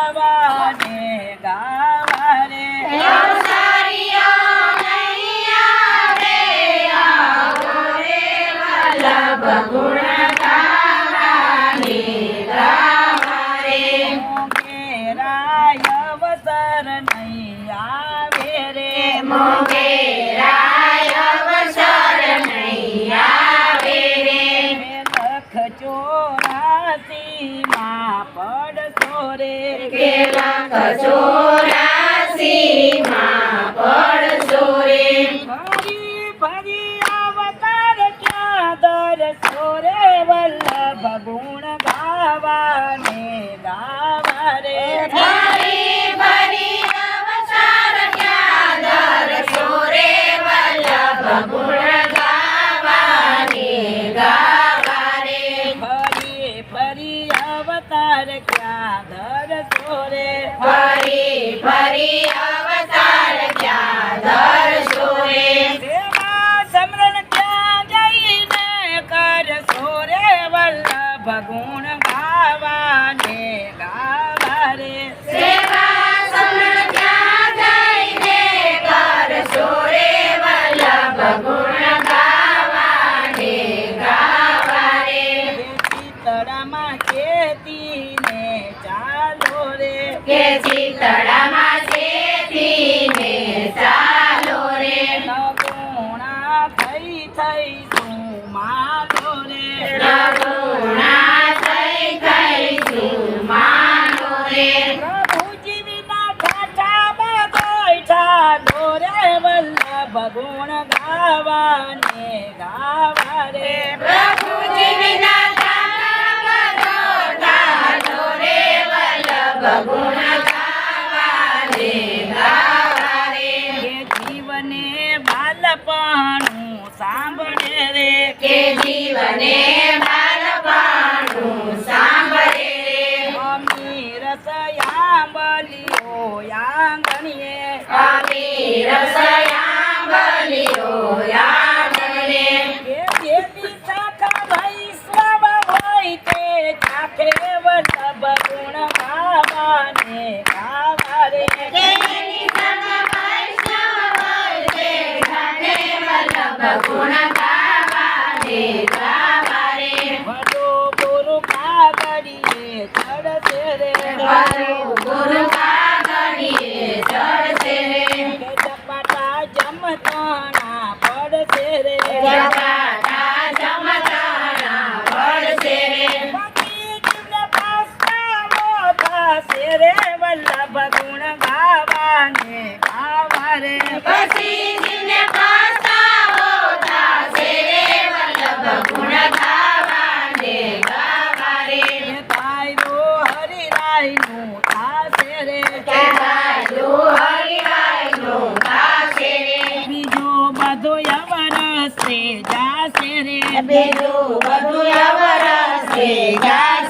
ગાવા ને ગાવા રે નવસારીઓ નહીં આવે આવો રે વલ્લભ ગુણ ગાવાને ગાવા રે મોગેરાય અવસર નહીં આવે રે મોગેરાય અવસર નહીં આવે રે લખ 84 માં પડશો રે કે લખ 84 માં પડશો રે ફરી ફરી અવતાર ક્યાં દરસો રે વલ્લભ ગુણ ગાવા ને ગાવા રે ફરી ફરી અવસર ક્યાં દરસો રે વલ્લભ ગુણ ગાવાને ગાવા રે ફરી ફરી અવતાર ક્યાં ધરશો રે ફરી ફરી અવતાર ક્યાં ધરશો રે સેવા સમરણ ક્યાં જઈને કરશો રે વલ્લભ ગુણ ગાવા ને ગાવા રે સેવા સમરણ ક્યાં જઈને કરશો રે વલ્લભ ગુણ ગાવાને ગાવા રે ચિતડામાં ખેતીને ચાલો રે કે ચિતડામાં શેતીને ચાલો રે નગુણા થઈ થઈ સુમાલો રે નગુણા થઈ થઈ સુમાનો રે પ્રભુજી વિના ઠાઠા બધોય ઠાલો રે વલ્લભ ગુણ ગાવા ને ગાવા રે પ્રભુજી વિના બધો ઠાલો રે વલ્લભ ગુણ ગાવાને ગાવા રે કે જીવને બાલપણું સાંભળે રે કે જીવને બાળપણું સાંભળે રે અમીર સયાંબલીઓ આંગણીએ અમી રસયાંબલીઓ યાદને કે જેની શાખા વૈષ્ણવ હોય તે ચાખે વલ્લભ ગુણ ગાવા ને ગાવા રે તેની સંગ વૈષ્ણવ હોય તે સાથે વલ્લભ ગુણ ગાવાને ગાવા રે વડો ગુરુ કાગડીએ ચડશે રે વરુ ગુરુ કાગડીએ ચડશે રે કે ચપાટા જમતાણા પડશે રે જગાતા જમતાણા પડશે રે બાકી જીવને પસ્તાવો થશે રે વલ્લભ ગુણ ગાવા ને ગાવા રે પછી જીવને પસ્તાવો થાશે રે વલ્લભ ગુણ ગાવાને ગાવા રે તારો હરિરાયનું થાશે રે કે તારું હરિરાયનું થાશે રે બીજો બધો અવરસે જાશે રે બીજું બધું અવરસે જાશે